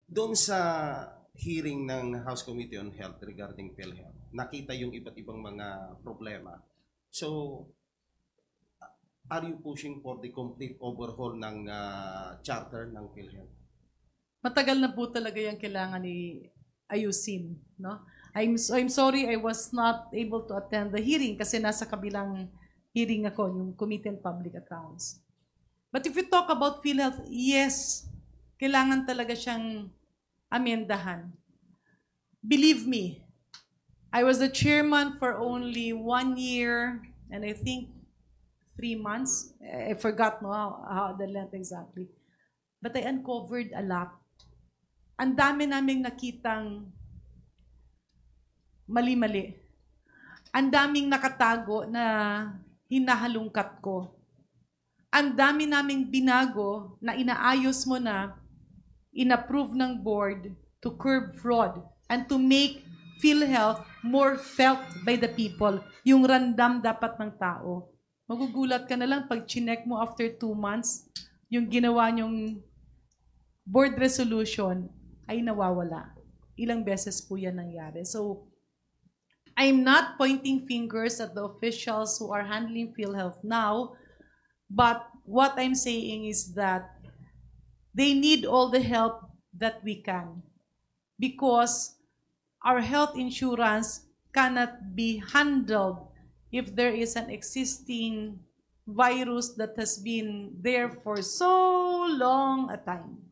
Doon sa hearing ng House Committee on Health regarding PhilHealth, nakita yung iba't ibang mga problema. So, are you pushing for the complete overhaul ng charter ng PhilHealth? Matagal na po talaga yung kailangan ni ayusin, no? I'm sorry I was not able to attend the hearing kasi nasa kabilang hearing ako, yung Committee on Public Accounts. But if you talk about PhilHealth, yes, kailangan talaga siyang amendahan. Believe me, I was the chairman for only 1 year and I think 3 months. I forgot no how the length exactly. But I uncovered a lot. Ang dami naming nakitang mali-mali. Ang daming nakatago na hinahalungkat ko. Ang dami naming binago na inaayos mo na, inapprove ng board to curb fraud and to make PhilHealth more felt by the people. Yung randam dapat ng tao. Magugulat ka na lang pag chinek mo after 2 months, yung ginawa nyong board resolution ay nawawala. Ilang beses po yan nangyari. So, I'm not pointing fingers at the officials who are handling PhilHealth now, but what I'm saying is that they need all the help that we can because our health insurance cannot be handled if there is an existing virus that has been there for so long a time.